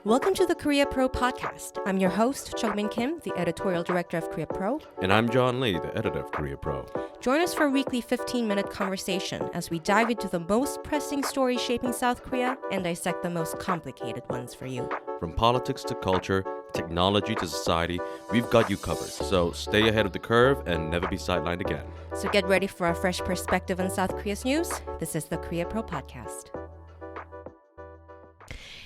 Welcome to the Korea Pro podcast. I'm your host, Jeongmin Kim, the editorial director of Korea Pro. And I'm John Lee, the editor of Korea Pro. Join us for a weekly 15-minute conversation as we dive into the most pressing stories shaping South Korea and dissect the most complicated ones for you. From politics to culture, technology to society, we've got you covered. So stay ahead of the curve and never be sidelined again. So get ready for a fresh perspective on South Korea's news. This is the Korea Pro podcast.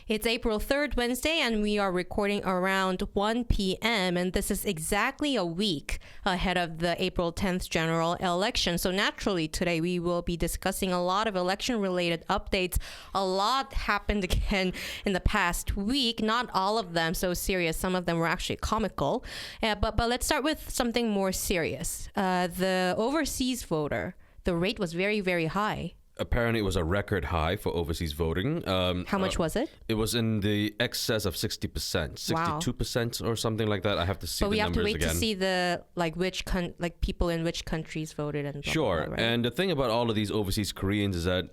It's April 3rd, Wednesday, and we are recording around 1 p.m. And this is exactly a week ahead of the April 10th general election. So naturally, today we will be discussing a lot of election-related updates. A lot happened again in the past week. Not all of them so serious. Some of them were actually comical. But let's start with something more serious. The overseas voter, the rate was very, very high. Apparently, it was a record high for overseas voting. How much was it? It was in the excess of 60%, 62% or something like that. I have to see the numbers again. But we have to wait to see the people in which countries voted and blah, sure. blah, blah, right? And the thing about all of these overseas Koreans is that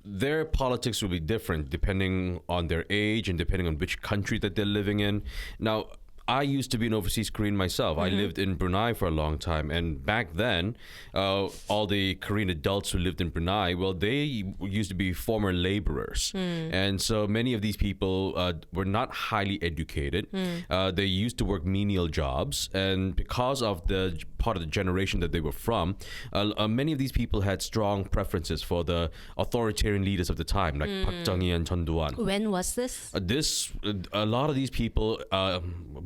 their politics will be different depending on their age and depending on which country that they're living in. Now, I used to be an overseas Korean myself. I lived in Brunei for a long time. And back then, all the Korean adults who lived in Brunei, well, they used to be former laborers. And so many of these people were not highly educated. They used to work menial jobs. And because of the part of the generation that they were from, many of these people had strong preferences for the authoritarian leaders of the time, like Park Chung-hee and Chun Doo-hwan. When was this? A lot of these people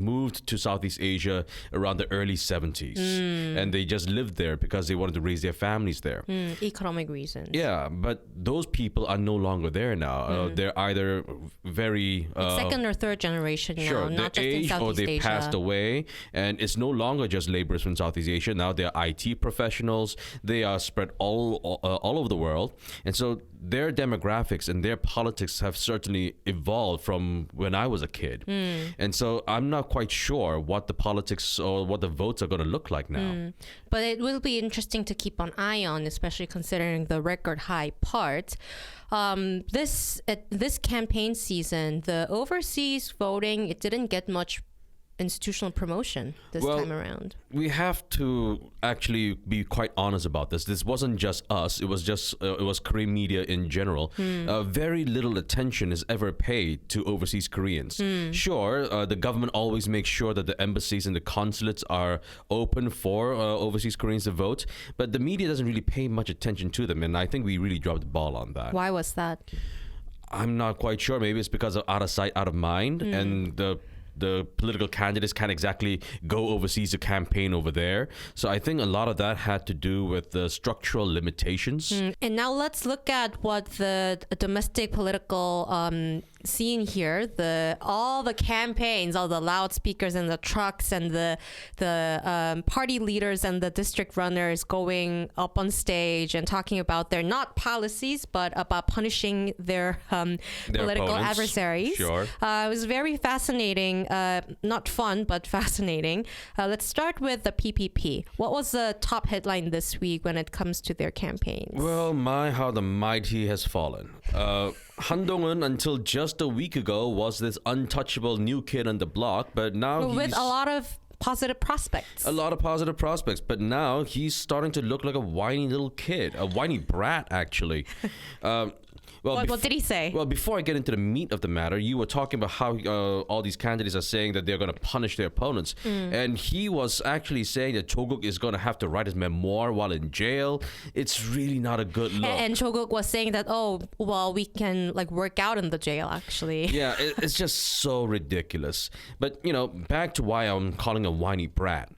moved to Southeast Asia around the early 70s. And they just lived there because they wanted to raise their families there. Economic reasons. Yeah, but those people are no longer there now. They're either very... second or third generation now, sure, not just in aged Southeast or they Asia. passed away. And it's no longer just laborers from Southeast Asia. Now they're IT professionals. They are spread all over the world. And so their demographics and their politics have certainly evolved from when I was a kid. And so I'm not quite sure what the politics or what the votes are going to look like now. But it will be interesting to keep an eye on, especially considering the record high part. This campaign season, the overseas voting, it didn't get much institutional promotion this time around. We have to actually be quite honest about this. This wasn't just us. It was Korean media in general. Very little attention is ever paid to overseas Koreans. Sure, the government always makes sure that the embassies and the consulates are open for overseas Koreans to vote, but the media doesn't really pay much attention to them, and I think we really dropped the ball on that. Why was that? I'm not quite sure. Maybe it's because of out of sight, out of mind, and the political candidates can't exactly go overseas to campaign over there. So I think a lot of that had to do with the structural limitations. And now let's look at what the domestic political scene here, all the campaigns, all the loudspeakers and the trucks and the party leaders and the district runners going up on stage and talking about their not policies, but about punishing their political opponents. Adversaries. Sure. It was very fascinating. Not fun, but fascinating. Let's start with the PPP. What was the top headline this week when it comes to their campaigns? Well, how the mighty has fallen. Han Dong-hoon, until just a week ago, was this untouchable new kid on the block, but now with a lot of positive prospects. A lot of positive prospects, but now he's starting to look like a whiny little kid, a whiny brat, actually. What did he say? Well, before I get into the meat of the matter, you were talking about how all these candidates are saying that they're going to punish their opponents. And he was actually saying that Cho-guk is going to have to write his memoir while in jail. It's really not a good look. And Cho-guk was saying that, we can work out in the jail, actually. Yeah, it's just so ridiculous. But, back to why I'm calling a whiny brat.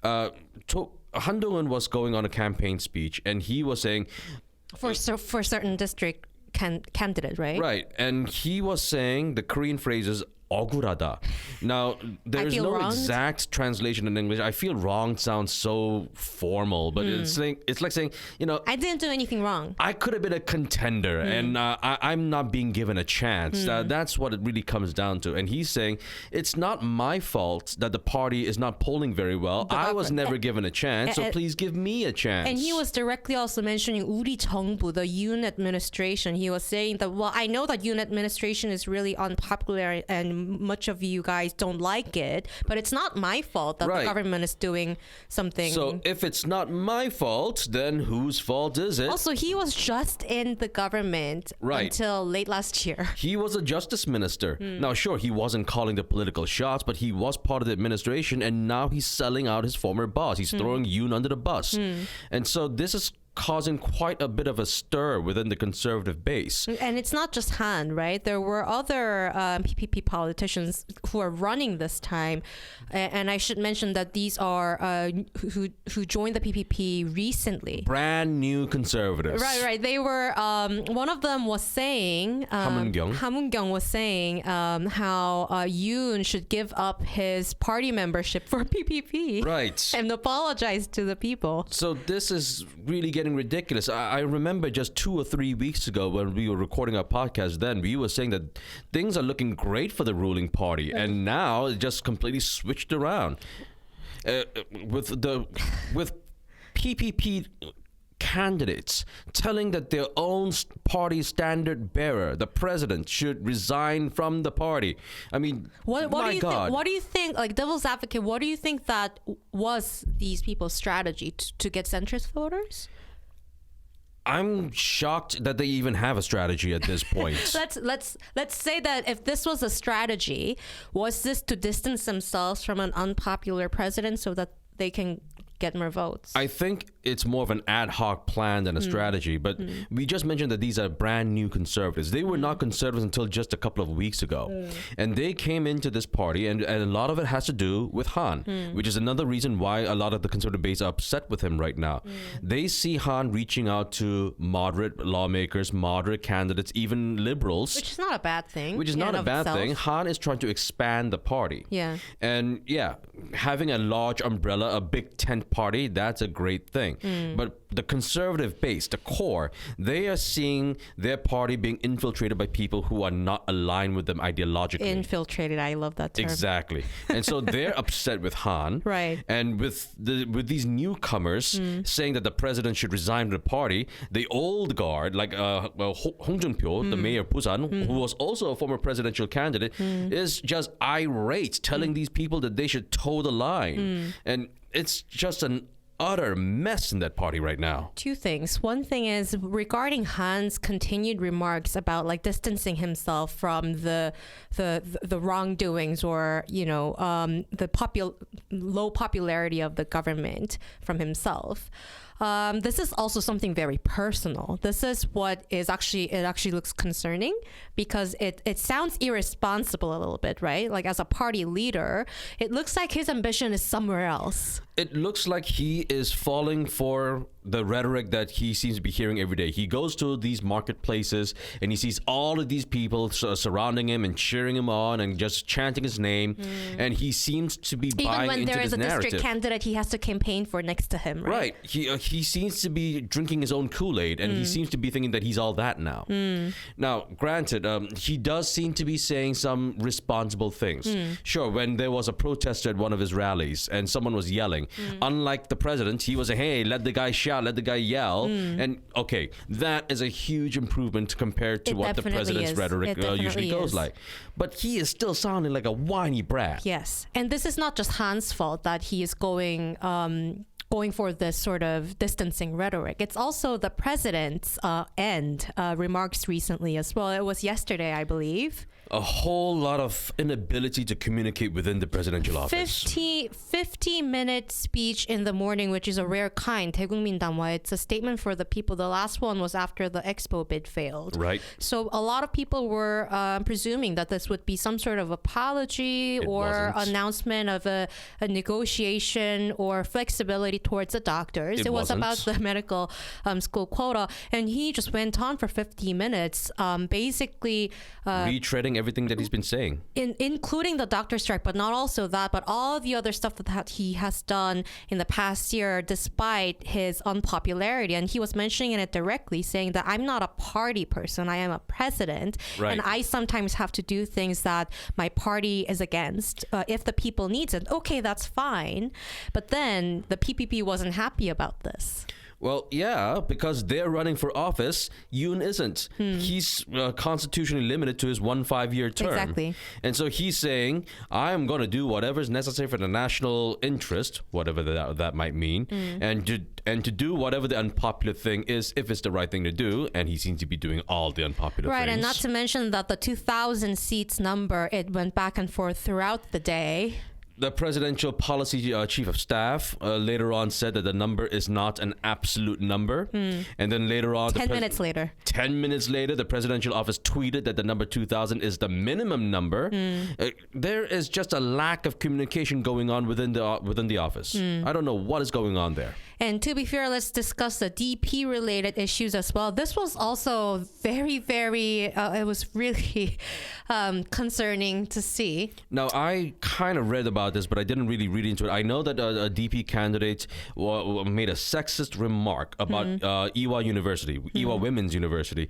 Han Dong-hoon was going on a campaign speech, and he was saying... For certain district candidate, right? Right. And he was saying the Korean phrases 억울하다. Now, there's no wronged. exact translation in English. I feel wronged sounds so formal, but it's like saying, I didn't do anything wrong. I could have been a contender, and I'm not being given a chance. That's what it really comes down to. And he's saying, it's not my fault that the party is not polling very well. I was never given a chance, so please give me a chance. And he was directly also mentioning 우리 정부, the Yoon administration. He was saying that, I know that Yoon administration is really unpopular and much of you guys don't like it, but it's not my fault that the government is doing something. So if it's not my fault, then whose fault is it? Also, he was just in the government until late last year. He was a justice minister. Now, sure, he wasn't calling the political shots, but he was part of the administration, and now he's selling out his former boss. He's throwing Yoon under the bus. And so this is causing quite a bit of a stir within the conservative base. And it's not just Han, right? There were other PPP politicians who are running this time. And I should mention that these are who joined the PPP recently. Brand new conservatives. Right. They were, one of them was saying, Hamun-kyung was saying how Yoon should give up his party membership for PPP. Right. And apologize to the people. So this is really getting ridiculous. I remember just 2 or 3 weeks ago when we were recording our podcast, then we were saying that things are looking great for the ruling party, and now it just completely switched around with PPP candidates telling that their own party standard bearer, the president, should resign from the party. I mean, what do you think, like devil's advocate, what do you think that was these people's strategy to get centrist voters? I'm shocked that they even have a strategy at this point. Let's say that if this was a strategy, was this to distance themselves from an unpopular president so that they can get more votes? I think it's more of an ad hoc plan than a strategy. But we just mentioned that these are brand new conservatives. They were not conservatives until just a couple of weeks ago. And they came into this party, and a lot of it has to do with Han, which is another reason why a lot of the conservative base are upset with him right now. They see Han reaching out to moderate lawmakers, moderate candidates, even liberals. Which is not a bad thing. Which is not a bad thing. Han is trying to expand the party. Yeah. And having a large umbrella, a big tent party, that's a great thing. But the conservative base, the core, they are seeing their party being infiltrated by people who are not aligned with them ideologically. Infiltrated, I love that term. Exactly. And so they're upset with Han. Right. And with these newcomers saying that the president should resign from the party, the old guard, like Hong Jun-pyo, the mayor of Busan, who was also a former presidential candidate, is just irate, telling these people that they should toe the line. And it's just an utter mess in that party right now. Two things. One thing is regarding Han's continued remarks about like distancing himself from the wrongdoings or the low popularity of the government from himself. This is also something very personal. This is what is actually looks concerning because it sounds irresponsible a little bit, right? Like as a party leader, it looks like his ambition is somewhere else. It looks like he is falling for the rhetoric that he seems to be hearing every day. He goes to these marketplaces and he sees all of these people surrounding him and cheering him on and just chanting his name. And he seems to be buying into this narrative. Even when there is a district candidate he has to campaign for next to him, right? Right. He seems to be drinking his own Kool-Aid and he seems to be thinking that he's all that now. Now, granted, he does seem to be saying some responsible things. Sure, when there was a protester at one of his rallies and someone was yelling, unlike the president, he was saying, hey, let the guy shout, let the guy yell. And okay, that is a huge improvement compared to what the president's rhetoric usually goes like. But he is still sounding like a whiny brat. Yes. And this is not just Han's fault that he is going for this sort of distancing rhetoric. It's also the president's remarks recently as well. It was yesterday, I believe. A whole lot of inability to communicate within the presidential office. 50-minute speech in the morning, which is a rare kind. 대국민당화. It's a statement for the people. The last one was after the Expo bid failed. Right. So a lot of people were presuming that this would be some sort of apology or announcement of a negotiation or flexibility towards the doctors. It was about the medical school quota. And he just went on for 50 minutes, basically retreading everything that he's been saying, including the doctor strike, but not also that, but all the other stuff that he has done in the past year despite his unpopularity. And he was mentioning it directly, saying that I'm not a party person, I am a president, and I sometimes have to do things that my party is against. If the people needs it, okay, that's fine. But then the PPP wasn't happy about this. Well, yeah, because they're running for office. Yoon isn't. He's constitutionally limited to his 1 5-year term. Exactly. And so he's saying, I'm going to do whatever's necessary for the national interest, whatever that might mean, and to do whatever the unpopular thing is, if it's the right thing to do. And he seems to be doing all the unpopular things. Right, and not to mention that the 2,000 seats number, it went back and forth throughout the day. The presidential policy chief of staff later on said that the number is not an absolute number. And then later on... 10 minutes later. 10 minutes later, the presidential office tweeted that the number 2,000 is the minimum number. There is just a lack of communication going on within the office. I don't know what is going on there. And to be fair, let's discuss the DP-related issues as well. This was also very, very, it was really concerning to see. Now, I kind of read about this, but I didn't really read into it. I know that a DP candidate made a sexist remark about Ewha University, Ewha Womans University.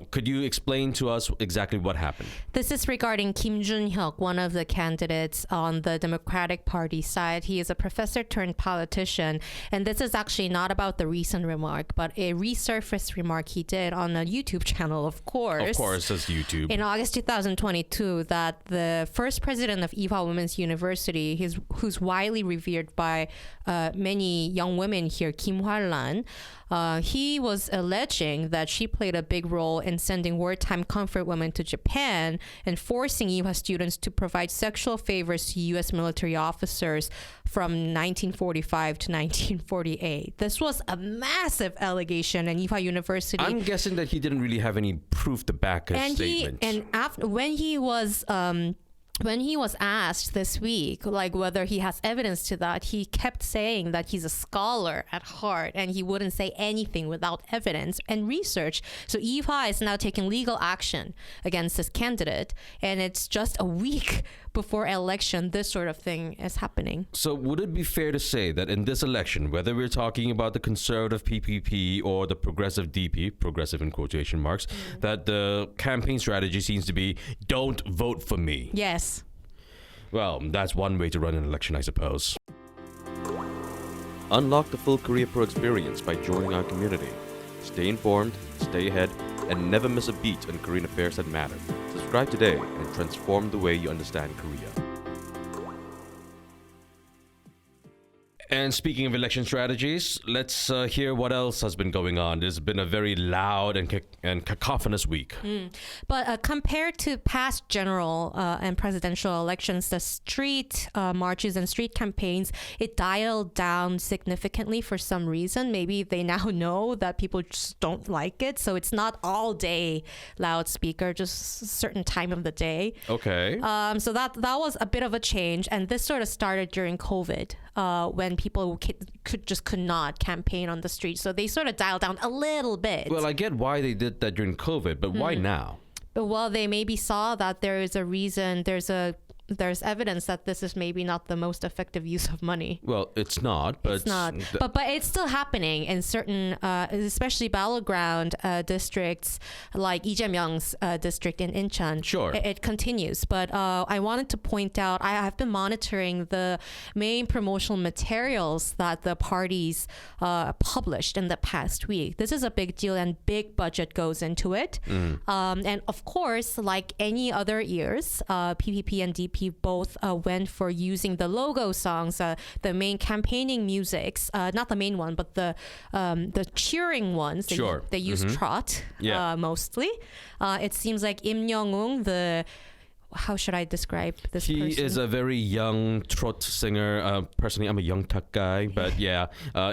Could you explain to us exactly what happened? This is regarding Kim Jun-hyeok, one of the candidates on the Democratic Party side. He is a professor turned politician, and this is actually not about the recent remark, but a resurfaced remark he did on a YouTube channel, of course. Of course, it's YouTube. In August 2022, that the first president of Ewha Womans University, who's widely revered by many young women here, Kim Hwal-lan, he was alleging that she played a big role in sending wartime comfort women to Japan and forcing Ewha students to provide sexual favors to U.S. military officers from 1945 to 1948. This was a massive allegation, and Ewha University... I'm guessing that he didn't really have any proof to back his statement. When he was asked this week, like whether he has evidence to that, he kept saying that he's a scholar at heart and he wouldn't say anything without evidence and research. So Ewha is now taking legal action against this candidate, and it's just a week before election this sort of thing is happening. So would it be fair to say that in this election, whether we're talking about the conservative PPP or the progressive DP, progressive in quotation marks, that the campaign strategy seems to be, don't vote for me? Yes. Well, that's one way to run an election, I suppose. Unlock the full Korea Pro experience by joining our community. Stay informed, stay ahead, and never miss a beat on Korean affairs that matter. Subscribe today and transform the way you understand Korea. And speaking of election strategies, let's hear what else has been going on. It's been a very loud and cacophonous week. But compared to past general and presidential elections, the street marches and street campaigns, it dialed down significantly for some reason. Maybe they now know that people just don't like it. So it's not all day loudspeaker, just a certain time of the day. Okay. So that was a bit of a change. And this sort of started during COVID. When people could not campaign on the street. So they sort of dialed down a little bit. Well, I get why they did that during COVID, but why now? Well, they maybe saw that there is a reason, there's evidence that this is maybe not the most effective use of money. Well, it's not, but... It's not. But it's still happening in certain, especially battleground districts, like Lee Jae-myung's district in Incheon. Sure. It continues. But I wanted to point out, I have been monitoring the main promotional materials that the parties published in the past week. This is a big deal, and big budget goes into it. And of course, like any other years, PPP and DP both went for using the logo songs, the main campaigning musics, not the main one, but the cheering ones. They use trot mostly. It seems like Im Young-woong, how should I describe this person? He is a very young trot singer. Personally, I'm a young tuck guy, but yeah,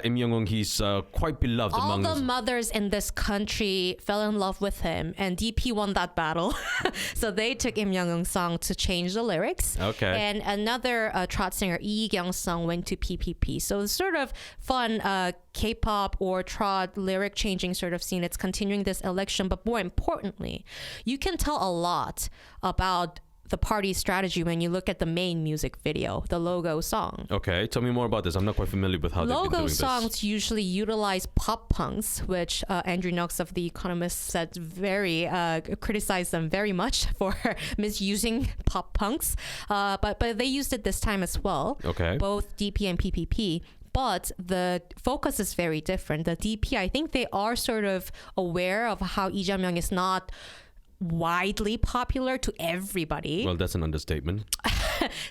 Im Young-woong, he's quite beloved among... All the mothers in this country fell in love with him, and DP won that battle. So they took Im Young-woong's song to change the lyrics. Okay. And another trot singer, Lee Kyung's song, went to PPP. So it's sort of fun K-pop or trot lyric changing sort of scene. It's continuing this election, but more importantly, you can tell a lot about the party's strategy when you look at the main music video, the logo song. Okay, tell me more about this. I'm not quite familiar with how they've been doing this. Logo songs usually utilize pop punks, which Andrew Knox of The Economist said criticized them very much for misusing pop punks. But they used it this time as well. Okay. Both DP and PPP. but the focus is very different. The DP, I think they are sort of aware of how Lee Jae-myung is not widely popular to everybody. Well, that's an understatement.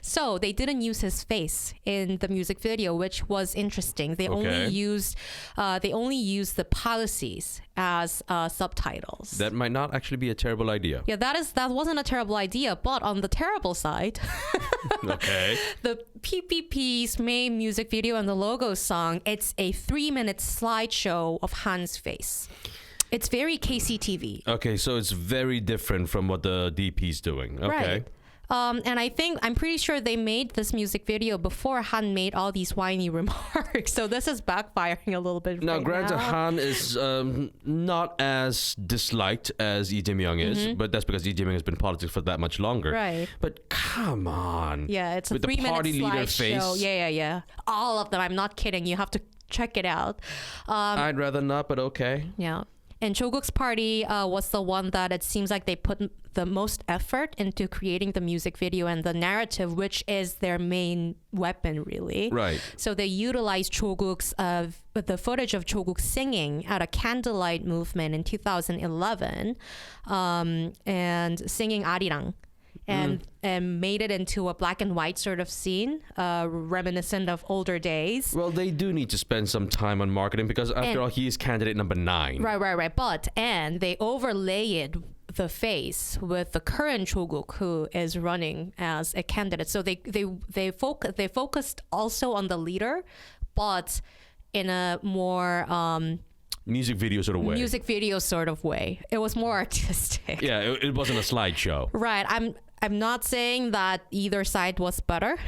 So they didn't use his face in the music video, which was interesting. They only used the policies as subtitles. That might not actually be a terrible idea. Yeah, that wasn't a terrible idea. But on the terrible side, the PPP's main music video and the logo song, it's a 3-minute slideshow of Han's face. It's very KCTV. Okay, so it's very different from what the DP's doing. Okay. Right. And I'm pretty sure they made this music video before Han made all these whiny remarks. So this is backfiring a little bit. Now, granted, Han is not as disliked as Lee Jae-myung is, but that's because Lee Jae-myung has been in politics for that much longer. Right. But come on. Yeah, it's a with 3-minute the party leader slideshow. face. Yeah. All of them. I'm not kidding. You have to check it out. I'd rather not, but okay. Yeah. And Jungkook's party was the one that it seems like they put the most effort into creating the music video and the narrative, which is their main weapon, really. Right. So they utilized Jungkook's the footage of Jungkook singing at a candlelight movement in 2011, and singing Arirang. And made it into a black and white sort of scene, reminiscent of older days. Well, they do need to spend some time on marketing because after all, he is candidate number 9. Right. And they overlaid the face with the current Jungkook who is running as a candidate. So they focused also on the leader, but in a more music video sort of way. It was more artistic. Yeah, it wasn't a slideshow. Right. I'm not saying that either side was better,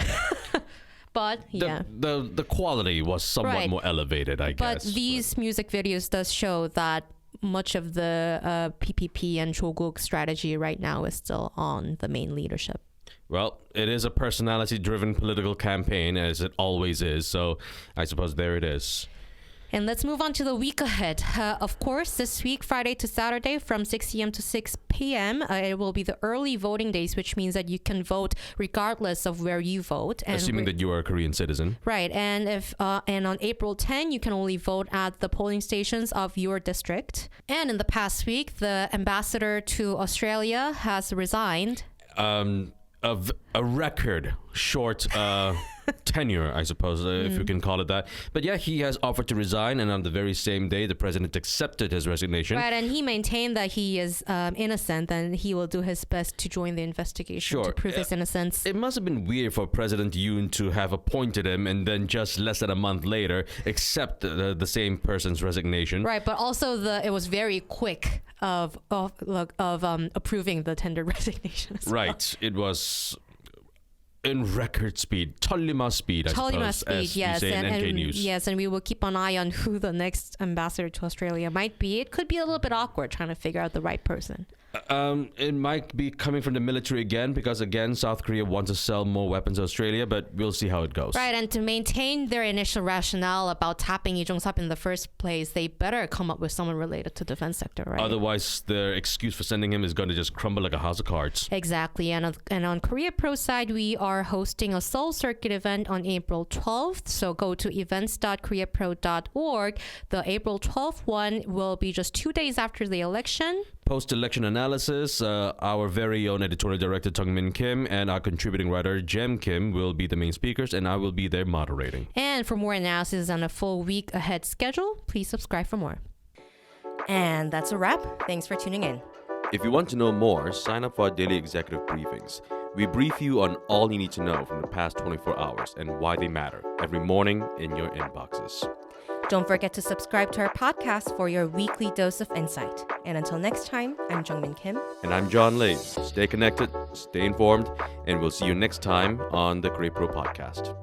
but yeah. The quality was somewhat more elevated, I guess. But these music videos does show that much of the PPP and Jungkook strategy right now is still on the main leadership. Well, it is a personality-driven political campaign, as it always is. So I suppose there it is. And let's move on to the week ahead. Of course, this week, Friday to Saturday from 6 a.m. to 6 p.m., it will be the early voting days, which means that you can vote regardless of where you vote. And assuming that you are a Korean citizen. Right. And and on April 10, you can only vote at the polling stations of your district. And in the past week, the ambassador to Australia has resigned. A record short tenure, I suppose, if you can call it that. But yeah, he has offered to resign, and on the very same day, the president accepted his resignation. Right, and he maintained that he is innocent, and he will do his best to join the investigation to prove his innocence. It must have been weird for President Yoon to have appointed him and then just less than a month later accept the same person's resignation. Right, but also it was very quick of approving the tender resignation as well. Right, it was in record speed, Tolima speed, I suppose, as you say in NK News. Yes, and we will keep an eye on who the next ambassador to Australia might be. It could be a little bit awkward trying to figure out the right person. It might be coming from the military again, because again, South Korea wants to sell more weapons to Australia, but we'll see how it goes. Right, and to maintain their initial rationale about tapping Lee Jong-sap in the first place, they better come up with someone related to the defense sector, right? Otherwise, their excuse for sending him is going to just crumble like a house of cards. Exactly, and on Korea Pro side, we are hosting a Seoul Circuit event on April 12th, so go to events.koreapro.org. The April 12th one will be just 2 days after the election. Post-election analysis, our very own editorial director Jeongmin Kim and our contributing writer Jem Kim will be the main speakers, and I will be there moderating. And for more analysis on a full week ahead schedule, please subscribe for more. And that's a wrap. Thanks for tuning in. If you want to know more, sign up for our daily executive briefings. We brief you on all you need to know from the past 24 hours and why they matter every morning in your inboxes. Don't forget to subscribe to our podcast for your weekly dose of insight. And until next time, I'm Jeongmin Kim. And I'm John Lee. Stay connected, stay informed, and we'll see you next time on the Korea Pro Podcast.